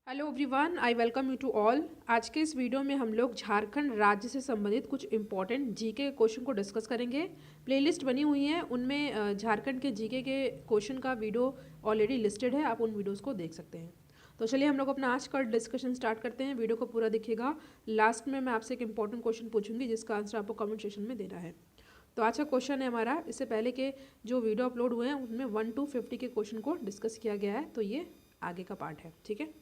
Hello everyone, I welcome you to all. आज के इस वीडियो में हम लोग झारखंड राज्य से संबंधित कुछ इंपॉर्टेंट जीके के क्वेश्चन को डिस्कस करेंगे। प्लेलिस्ट बनी हुई है, उनमें झारखंड के जीके के क्वेश्चन का वीडियो ऑलरेडी लिस्टेड है, आप उन वीडियोस को देख सकते हैं। तो चलिए हम लोग अपना आज का डिस्कशन स्टार्ट करते हैं। वीडियो को पूरा देखिएगा। लास्ट में मैं आपसे एक इंपॉर्टेंट क्वेश्चन पूछूंगी जिसका आंसर आपको कमेंट सेक्शन में देना है। तो आज का क्वेश्चन है हमारा, इससे पहले के जो वीडियो अपलोड हुए हैं उनमें 1 to 50 के क्वेश्चन को डिस्कस किया गया है, तो ये आगे का पार्ट है। ठीक है,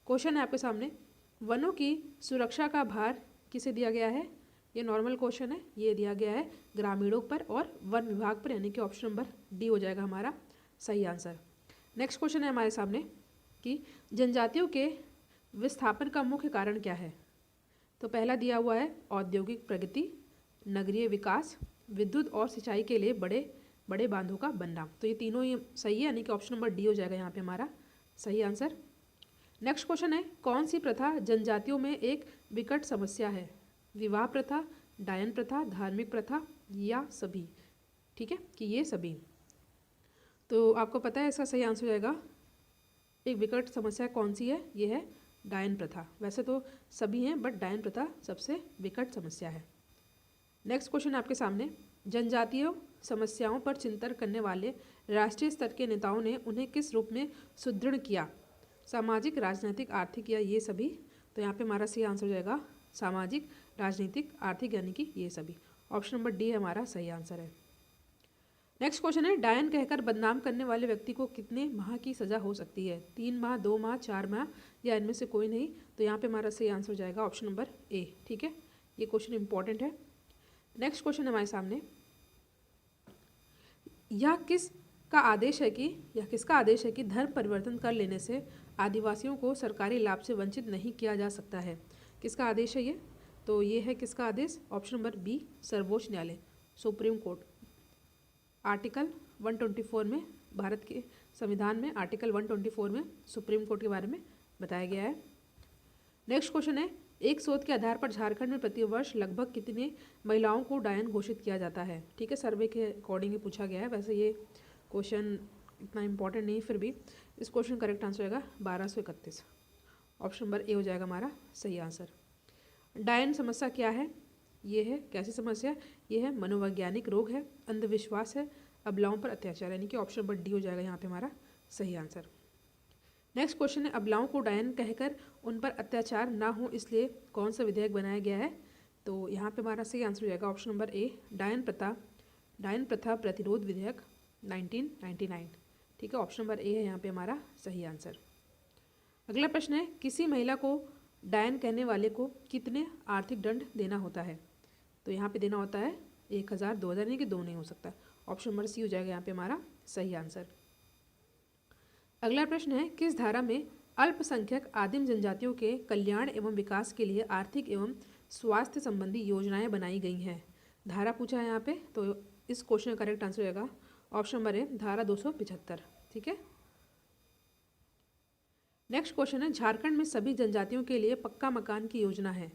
क्वेश्चन है आपके सामने, वनों की सुरक्षा का भार किसे दिया गया है। ये नॉर्मल क्वेश्चन है, ये दिया गया है ग्रामीणों पर और वन विभाग पर, यानी कि ऑप्शन नंबर डी हो जाएगा हमारा सही आंसर। नेक्स्ट क्वेश्चन है हमारे सामने कि जनजातियों के विस्थापन का मुख्य कारण क्या है। तो पहला दिया हुआ है औद्योगिक प्रगति, नगरीय विकास, विद्युत और सिंचाई के लिए बड़े बड़े बांधों का बनना। तो ये तीनों ही सही है, यानी कि ऑप्शन नंबर डी हो जाएगा यहाँ पे हमारा सही आंसर। नेक्स्ट क्वेश्चन है, कौन सी प्रथा जनजातियों में एक विकट समस्या है। विवाह प्रथा, डायन प्रथा, धार्मिक प्रथा या सभी। ठीक है कि ये सभी। तो आपको पता है इसका सही आंसर हो जाएगा, एक विकट समस्या कौन सी है, ये है डायन प्रथा। वैसे तो सभी हैं बट डायन प्रथा सबसे विकट समस्या है। नेक्स्ट क्वेश्चन आपके सामने, जनजातीय समस्याओं पर चिंतन करने वाले राष्ट्रीय स्तर के नेताओं ने उन्हें किस रूप में सुदृढ़ किया। सामाजिक, राजनीतिक, आर्थिक या ये सभी। तो यहाँ पे हमारा सही आंसर हो जाएगा सामाजिक, राजनीतिक, आर्थिक, यानी कि ये सभी। ऑप्शन नंबर डी हमारा सही आंसर है। नेक्स्ट क्वेश्चन है, डायन कहकर बदनाम करने वाले व्यक्ति को कितने माह की सजा हो सकती है। 3 माह, 2 माह, 4 माह या इनमें से कोई नहीं। तो यहाँ पे हमारा सही आंसर हो जाएगा ऑप्शन नंबर ए। ठीक है, ये क्वेश्चन इंपॉर्टेंट है। नेक्स्ट क्वेश्चन हमारे सामने, यह किसका आदेश है कि धर्म परिवर्तन कर लेने से आदिवासियों को सरकारी लाभ से वंचित नहीं किया जा सकता है। किसका आदेश है ये। तो ये है किसका आदेश, ऑप्शन नंबर बी, सर्वोच्च न्यायालय, सुप्रीम कोर्ट। आर्टिकल 124 में, भारत के संविधान में आर्टिकल 124 में सुप्रीम कोर्ट के बारे में बताया गया है। नेक्स्ट क्वेश्चन है, एक शोध के आधार पर झारखंड में प्रतिवर्ष लगभग कितने महिलाओं को डायन घोषित किया जाता है। ठीक है, सर्वे के अकॉर्डिंग ही पूछा गया है। वैसे ये क्वेश्चन इतना इंपॉर्टेंट नहीं, फिर भी इस क्वेश्चन करेक्ट आंसर होगा 1231। ऑप्शन नंबर ए हो जाएगा हमारा सही आंसर। डायन समस्या क्या है, ये है कैसी समस्या, ये है मनोवैज्ञानिक रोग है, अंधविश्वास है, अबलाओं पर अत्याचार, यानी कि ऑप्शन नंबर डी हो जाएगा यहाँ पे हमारा सही आंसर। नेक्स्ट क्वेश्चन है, अबलाओं को डायन कहकर उन पर अत्याचार ना हो इसलिए कौन सा विधेयक बनाया गया है। तो यहाँ पे हमारा सही आंसर हो जाएगा ऑप्शन नंबर ए, डायन प्रथा प्रतिरोध विधेयक 1999। ठीक है, ऑप्शन नंबर ए है यहाँ पे हमारा सही आंसर। अगला प्रश्न है, किसी महिला को डायन कहने वाले को कितने आर्थिक दंड देना होता है। तो यहाँ पे देना होता है 1000, 2000, यानी कि 2 नहीं हो सकता। ऑप्शन नंबर सी हो जाएगा यहाँ पे हमारा सही आंसर। अगला प्रश्न है, किस धारा में अल्पसंख्यक आदिम जनजातियों के कल्याण एवं विकास के लिए आर्थिक एवं स्वास्थ्य संबंधी योजनाएं बनाई गई हैं। धारा पूछा है यहाँ पे, तो इस क्वेश्चन का करेक्ट आंसर हो जाएगा ऑप्शन नंबर ए, धारा 275। ठीक है। नेक्स्ट क्वेश्चन है, झारखंड में सभी जनजातियों के लिए पक्का मकान की योजना है।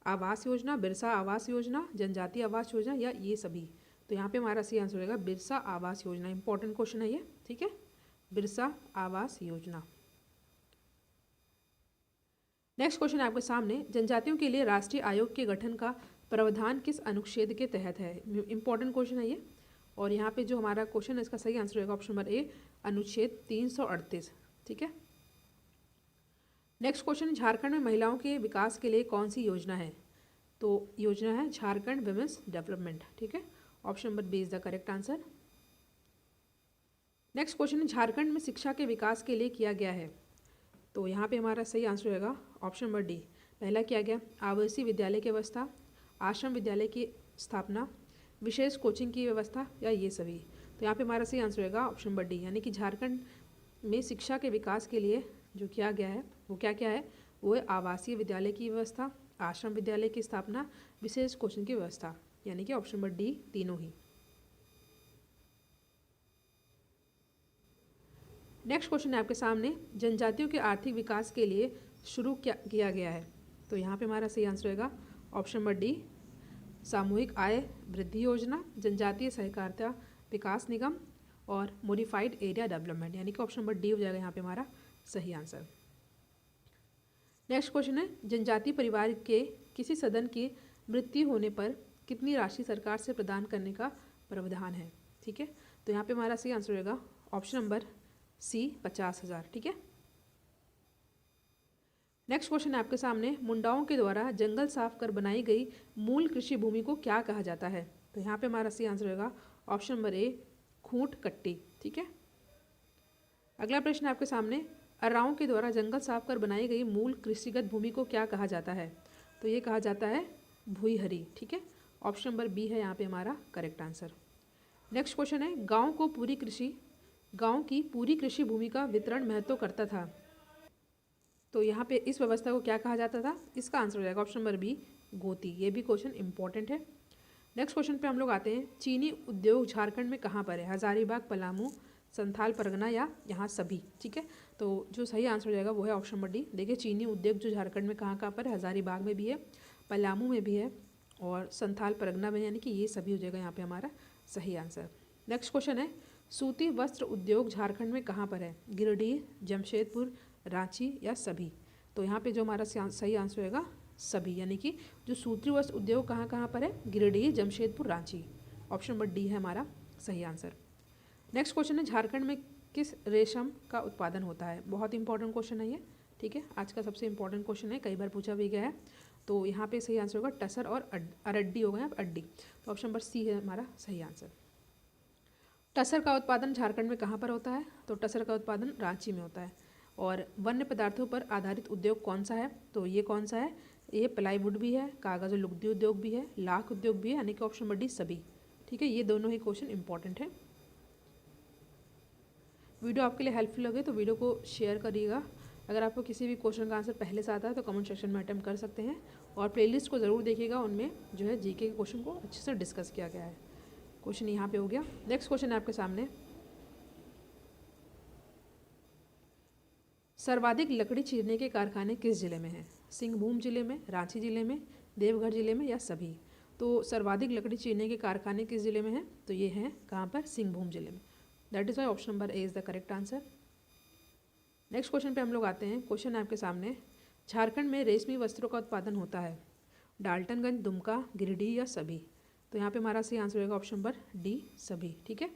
आवास योजना, बिरसा आवास योजना, जनजातीय आवास योजना या ये सभी। तो यहाँ पे हमारा सही आंसर होगा बिरसा आवास योजना। इंपॉर्टेंट क्वेश्चन है ये। ठीक है, बिरसा आवास योजना। नेक्स्ट क्वेश्चन है आपके सामने, जनजातियों के लिए राष्ट्रीय आयोग के गठन का प्रावधान किस अनुच्छेद के तहत है। इंपॉर्टेंट क्वेश्चन है ये। और यहाँ पे जो हमारा क्वेश्चन है इसका सही आंसर होगा ऑप्शन नंबर ए, अनुच्छेद 338। ठीक है। नेक्स्ट क्वेश्चन, झारखंड में महिलाओं के विकास के लिए कौन सी योजना है। तो योजना है झारखंड विमेंस डेवलपमेंट। ठीक है, option number B is the correct answer. Next question है, झारखंड में शिक्षा के विकास के लिए किया गया है। तो यहाँ पे हमारा सही आंसर होगा ऑप्शन नंबर डी। पहला किया गया आवासीय विद्यालय की व्यवस्था, आश्रम विद्यालय की स्थापना, विशेष कोचिंग की व्यवस्था या ये सभी। तो यहाँ पे हमारा सही आंसर होगा ऑप्शन नंबर डी, यानी कि झारखंड में शिक्षा के विकास के लिए जो किया गया है वो क्या क्या है, वो है आवासीय विद्यालय की व्यवस्था, आश्रम विद्यालय की स्थापना, विशेष कोचिंग की व्यवस्था, यानी कि ऑप्शन नंबर डी तीनों ही। नेक्स्ट क्वेश्चन है आपके सामने, जनजातियों के आर्थिक विकास के लिए शुरू किया गया है। तो यहाँ पे हमारा सही आंसर होगा ऑप्शन नंबर डी, सामूहिक आय वृद्धि योजना, जनजातीय सहकारिता विकास निगम और मॉडिफाइड एरिया डेवलपमेंट, यानी कि ऑप्शन नंबर डी हो जाएगा यहाँ पे हमारा सही आंसर। नेक्स्ट क्वेश्चन है, जनजाति परिवार के किसी सदन की मृत्यु होने पर कितनी राशि सरकार से प्रदान करने का प्रावधान है। ठीक है, तो यहाँ पे हमारा सही आंसर होगा ऑप्शन नंबर सी 50,000। ठीक है, नेक्स्ट क्वेश्चन है आपके सामने, मुंडाओं के द्वारा जंगल साफ कर बनाई गई मूल कृषि भूमि को क्या कहा जाता है। तो यहाँ पे हमारा सही आंसर होगा ऑप्शन नंबर ए खूंट कट्टी। ठीक है, अगला प्रश्न है आपके सामने, अर्राओं के द्वारा जंगल साफ कर बनाई गई मूल कृषिगत भूमि को क्या कहा जाता है। तो ये कहा जाता है भुईहरी। ठीक है, ऑप्शन नंबर बी है यहाँ पे हमारा करेक्ट आंसर। नेक्स्ट क्वेश्चन है, गांव की पूरी कृषि भूमि का वितरण महत्व करता था। तो यहाँ पे इस व्यवस्था को क्या कहा जाता था। इसका आंसर हो जाएगा ऑप्शन नंबर बी गोती। ये भी क्वेश्चन इंपॉर्टेंट है। नेक्स्ट क्वेश्चन पे हम लोग आते हैं, चीनी उद्योग झारखंड में कहाँ पर है। हजारीबाग, पलामू, संथाल परगना या यहाँ सभी। ठीक है, तो जो सही आंसर हो जाएगा वो है ऑप्शन नंबर डी। देखिए चीनी उद्योग जो झारखंड में कहाँ कहाँ पर है, हजारीबाग में भी है, पलामू में भी है और संथाल परगना में, यानी कि ये सभी हो जाएगा यहाँ पे हमारा सही आंसर। नेक्स्ट क्वेश्चन है, सूती वस्त्र उद्योग झारखंड में कहाँ पर है। गिरिडीह, जमशेदपुर, रांची या सभी। तो यहाँ पे जो हमारा सही आंसर होगा सभी, यानी कि जो सूती वस्त्र उद्योग कहाँ कहाँ पर है, Giridih, Jamshedpur, Ranchi. Option number D है हमारा सही आंसर। नेक्स्ट क्वेश्चन है, झारखंड में किस रेशम का उत्पादन होता है। बहुत इंपॉर्टेंट क्वेश्चन है ये। ठीक है, आज का सबसे इंपॉर्टेंट क्वेश्चन है, कई बार पूछा भी गया है। तो यहाँ पे सही आंसर होगा टसर और अरड्डी होगा, यहाँ अड्डी। तो ऑप्शन नंबर सी है हमारा सही आंसर। टसर का उत्पादन झारखंड में कहाँ पर होता है। तो टसर का उत्पादन रांची में होता है। और वन्य पदार्थों पर आधारित उद्योग कौन सा है। तो ये कौन सा है, ये प्लाईवुड भी है, कागज़ और लुगदी उद्योग भी है, लाख उद्योग भी है, यानी कि ऑप्शन नंबर डी सभी। ठीक है, ये दोनों ही क्वेश्चन इंपॉर्टेंट है। वीडियो आपके लिए हेल्पफुल लगे तो वीडियो को शेयर करिएगा। अगर आपको किसी भी क्वेश्चन का आंसर पहले से आता है तो कमेंट सेक्शन में अटेम्प्ट कर सकते हैं। और प्लेलिस्ट को ज़रूर देखिएगा, उनमें जो है जीके के क्वेश्चन को अच्छे से डिस्कस किया गया है। क्वेश्चन यहाँ पे हो गया। नेक्स्ट क्वेश्चन है आपके सामने, सर्वाधिक लकड़ी चीरने के कारखाने किस जिले में हैं। सिंहभूम जिले में, रांची जिले में, देवघर जिले में या सभी। तो सर्वाधिक लकड़ी चीरने के कारखाने किस जिले में हैं। तो ये हैं कहाँ पर, सिंहभूम जिले में। That is why option number A is the correct answer. Next question पे हम लोग आते हैं। क्वेश्चन है आपके सामने, झारखंड में रेशमी वस्त्रों का उत्पादन होता है। डाल्टनगंज, दुमका, गिरिडीह या सभी। तो यहाँ पे हमारा सही आंसर होगा ऑप्शन नंबर डी सभी। ठीक है,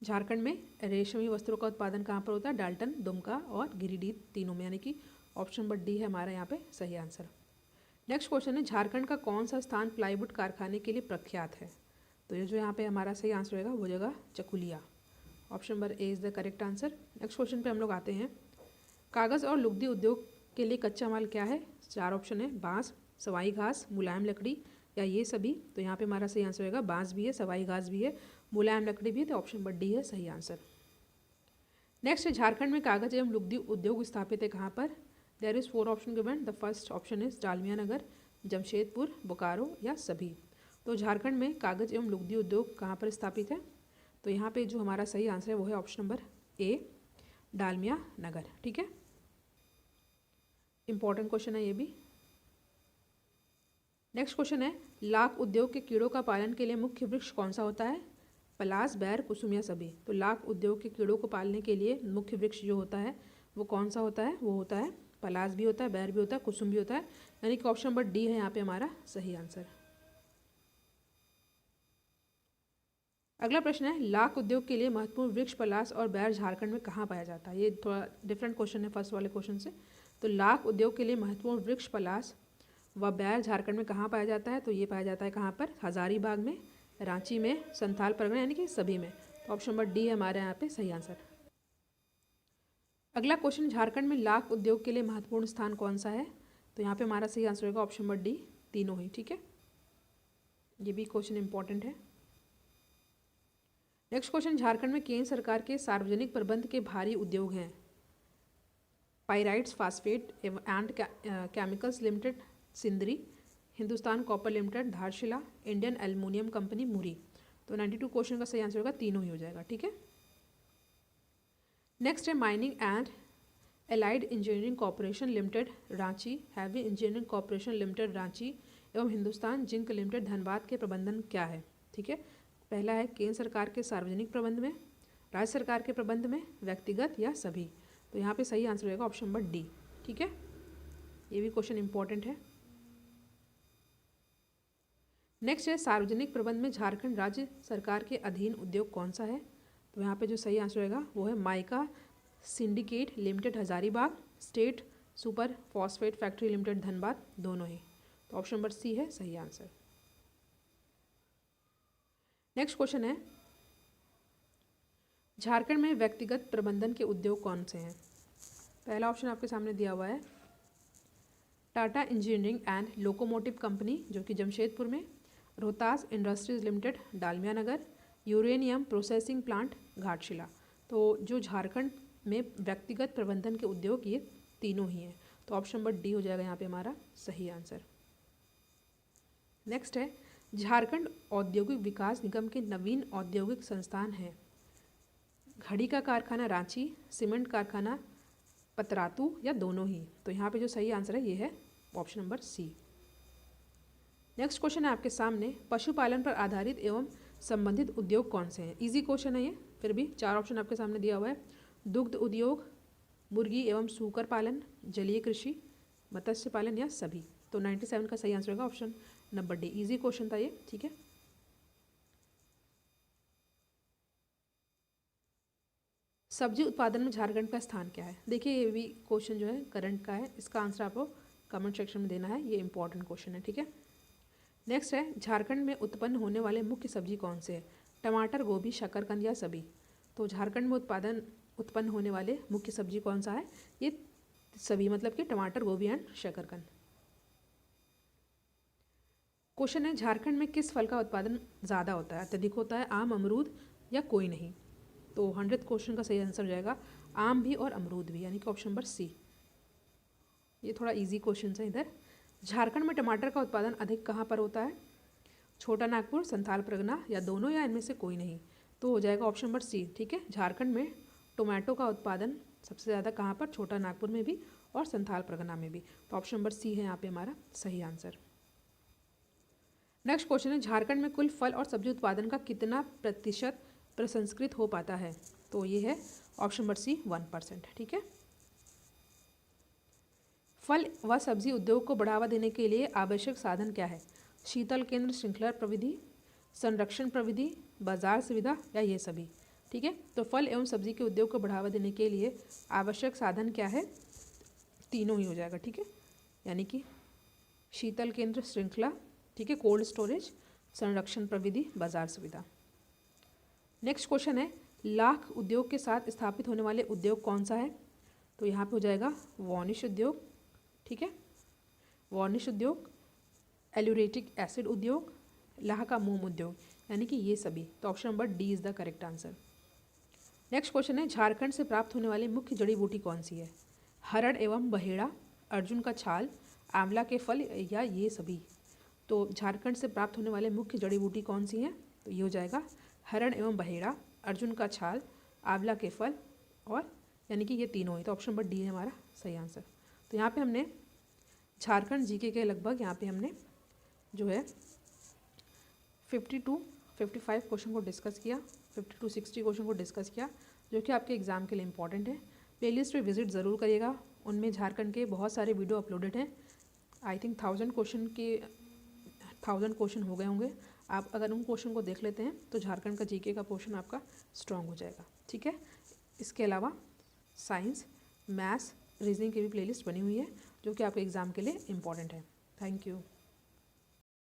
झारखंड में रेशमी वस्त्रों का उत्पादन कहाँ पर होता है, डाल्टन, दुमका और गिरिडीह तीनों में, यानी कि ऑप्शन नंबर डी है हमारा यहाँ पे सही आंसर। नेक्स्ट क्वेश्चन है, झारखंड का कौन सा स्थान प्लाईवुड कारखाने के लिए प्रख्यात है। तो ये जो यहाँ पे हमारा सही आंसर होगा वो जगह Chakuliya. Option number A is the correct answer. Next question पे हम लोग आते हैं, कागज़ और लुगदी उद्योग के लिए कच्चा माल क्या है। 4 ऑप्शन है, बांस, सवाई घास, मुलायम लकड़ी या ये सभी। तो यहाँ पे हमारा सही आंसर होगा बांस भी है, सवाई घास भी है, मुलायम लकड़ी भी है। तो ऑप्शन नंबर डी है सही आंसर। नेक्स्ट है, झारखंड में कागज़ एवं लुगदी उद्योग स्थापित है कहाँ पर। There is 4 option given. The first option is Dalmia Nagar, Jamshedpur, Bokaro या सभी। तो झारखंड में कागज़ एवं लुगदी उद्योग कहाँ पर स्थापित है। तो यहाँ पे जो हमारा सही आंसर है वो है ऑप्शन नंबर ए डालमिया नगर। ठीक है, इंपॉर्टेंट क्वेश्चन है ये भी। नेक्स्ट क्वेश्चन है, लाख उद्योग के कीड़ों का पालन के लिए मुख्य वृक्ष कौन सा होता है। पलास, बैर, कुसुम या सभी। तो लाख उद्योग के कीड़ों को पालने के लिए मुख्य वृक्ष जो होता है वो कौन सा होता है, वो होता है पलास भी होता है, बैर भी होता है, कुसुम भी होता है, यानी कि ऑप्शन नंबर डी है यहाँ पे हमारा सही आंसर। अगला प्रश्न है, लाख उद्योग के लिए महत्वपूर्ण वृक्ष पलास और बैर झारखंड में कहाँ पाया जाता है। ये थोड़ा डिफरेंट क्वेश्चन है फर्स्ट वाले क्वेश्चन से। तो लाख उद्योग के लिए महत्वपूर्ण वृक्ष पलास व बैर झारखंड में कहाँ पाया जाता है। तो ये पाया जाता है कहाँ पर, हजारीबाग में, रांची में, संथाल परगना, यानी कि सभी में। तो ऑप्शन नंबर डी है हमारे यहाँ पे सही आंसर। अगला क्वेश्चन, झारखंड में लाख उद्योग के लिए महत्वपूर्ण स्थान कौन सा है। तो यहाँ पे हमारा सही आंसर होगा ऑप्शन नंबर डी तीनों ही। ठीक है, ये भी क्वेश्चन इंपॉर्टेंट है। नेक्स्ट क्वेश्चन, झारखंड में केंद्र सरकार के सार्वजनिक प्रबंध के भारी उद्योग हैं। Pyrites, phosphate and chemicals limited Sindri, Hindustan copper limited Dharshila, Indian aluminium company Muri. तो 92 क्वेश्चन का सही आंसर होगा तीनों ही हो जाएगा। ठीक है, नेक्स्ट है, mining and allied engineering corporation limited Ranchi, heavy engineering corporation limited Ranchi एवं हिंदुस्तान जिंक लिमिटेड धनबाद के प्रबंधन क्या है। ठीक है, पहला है केंद्र सरकार के सार्वजनिक प्रबंध में, राज्य सरकार के प्रबंध में, व्यक्तिगत या सभी। तो यहाँ पे सही आंसर रहेगा ऑप्शन नंबर डी। ठीक है, ये भी क्वेश्चन इंपॉर्टेंट है। नेक्स्ट है सार्वजनिक प्रबंध में झारखंड राज्य सरकार के अधीन उद्योग कौन सा है? तो यहाँ पे जो सही आंसर रहेगा वो है mica syndicate limited Hazaribagh, state super phosphate factory limited Dhanbad, दोनों ही। तो ऑप्शन नंबर सी है सही आंसर। नेक्स्ट क्वेश्चन है झारखंड में व्यक्तिगत प्रबंधन के उद्योग कौन से हैं? पहला ऑप्शन आपके सामने दिया हुआ है Tata engineering and locomotive company जो कि जमशेदपुर में, रोहतास इंडस्ट्रीज लिमिटेड डालमिया नगर, यूरेनियम प्रोसेसिंग प्लांट घाटशिला। तो जो झारखंड में व्यक्तिगत प्रबंधन के उद्योग ये तीनों ही हैं। तो ऑप्शन नंबर डी हो जाएगा यहाँ पे हमारा सही आंसर। नेक्स्ट है झारखंड औद्योगिक विकास निगम के नवीन औद्योगिक संस्थान हैं घड़ी का कारखाना रांची, सीमेंट कारखाना पतरातू या दोनों ही। तो यहाँ पे जो सही आंसर है ये है option number C. Next question है आपके सामने पशुपालन पर आधारित एवं संबंधित उद्योग कौन से हैं? इजी क्वेश्चन है ये, फिर भी 4 ऑप्शन आपके सामने दिया हुआ है दुग्ध उद्योग, मुर्गी एवं सूकर पालन, जलीय कृषि, मत्स्य पालन या सभी। तो 97 का सही आंसर होगा option number D. Easy question था ये। ठीक है, सब्जी उत्पादन में झारखंड का स्थान क्या है? देखिए ये भी क्वेश्चन जो है करंट का है, इसका आंसर आपको कमेंट सेक्शन में देना है, ये इंपॉर्टेंट क्वेश्चन है। ठीक है, नेक्स्ट है झारखंड में उत्पन्न होने वाले मुख्य सब्जी कौन से हैं? टमाटर, गोभी, शकरकंद या सभी। तो झारखंड में उत्पन्न होने वाले मुख्य सब्जी कौन सा है? ये सभी, मतलब कि टमाटर, गोभी एंड शकरकंद। क्वेश्चन है झारखंड में किस फल का उत्पादन ज़्यादा होता है? अत्यधिक होता है, आम, अमरूद या कोई नहीं। तो 100th क्वेश्चन का सही आंसर हो जाएगा आम भी और अमरूद भी, यानी कि ऑप्शन नंबर सी। ये थोड़ा इजी क्वेश्चन है इधर। झारखंड में टमाटर का उत्पादन अधिक कहाँ पर होता है? छोटा नागपुर, संथाल परगना या दोनों या इनमें से कोई नहीं। तो हो जाएगा ऑप्शन नंबर सी। ठीक है, झारखंड में टोमेटो का उत्पादन सबसे ज़्यादा कहाँ पर? छोटा नागपुर में भी और संथाल परगना में भी। तो ऑप्शन नंबर सी है यहाँ पे हमारा सही आंसर। नेक्स्ट क्वेश्चन है झारखंड में कुल फल और सब्जी उत्पादन का कितना प्रतिशत प्रसंस्कृत हो पाता है? तो ये है ऑप्शन नंबर सी 1%। ठीक है, फल व सब्जी उद्योग को बढ़ावा देने के लिए आवश्यक साधन क्या है? शीतल केंद्र, श्रृंखला प्रविधि, संरक्षण प्रविधि, बाजार सुविधा या ये सभी। ठीक है, तो फल एवं सब्जी के उद्योग को बढ़ावा देने के लिए आवश्यक साधन क्या है? तीनों ही हो जाएगा। ठीक है, यानी कि शीतल केंद्र, श्रृंखला, ठीक है, कोल्ड स्टोरेज, संरक्षण प्रविधि, बाजार सुविधा। नेक्स्ट क्वेश्चन है लाख उद्योग के साथ स्थापित होने वाले उद्योग कौन सा है? तो यहाँ पे हो जाएगा वार्निश उद्योग। ठीक है, वार्निश उद्योग, एल्यूरेटिक एसिड उद्योग, लाह का मोम उद्योग, यानी कि ये सभी। तो option number D is the correct answer. Next question है झारखंड से प्राप्त होने वाली मुख्य जड़ी बूटी कौन सी है? हरड़ एवं बहेड़ा, अर्जुन का छाल, आंवला के फल या ये सभी। तो झारखंड से प्राप्त होने वाले मुख्य जड़ी बूटी कौन सी हैं? तो ये हो जाएगा हरण एवं बहेड़ा, अर्जुन का छाल, आंवला के फल और यानी कि ये तीनों ही। तो ऑप्शन नंबर डी है हमारा सही आंसर। तो यहाँ पे हमने झारखंड जीके के लगभग यहाँ पे हमने जो है 55 क्वेश्चन को डिस्कस किया, 60 क्वेश्चन को डिस्कस किया, जो कि आपके एग्ज़ाम के लिए इंपॉर्टेंट है। प्लेलिस्ट पे विजिट ज़रूर करिएगा, उनमें झारखंड के बहुत सारे वीडियो अपलोडेड हैं। आई थिंक 1000 क्वेश्चन हो गए होंगे। आप अगर उन क्वेश्चन को देख लेते हैं तो झारखंड का जीके का पोर्शन आपका स्ट्रांग हो जाएगा। ठीक है, इसके अलावा साइंस, मैथ्स, रीजनिंग की भी प्लेलिस्ट बनी हुई है जो कि आपके एग्ज़ाम के लिए इंपॉर्टेंट है। Thank you.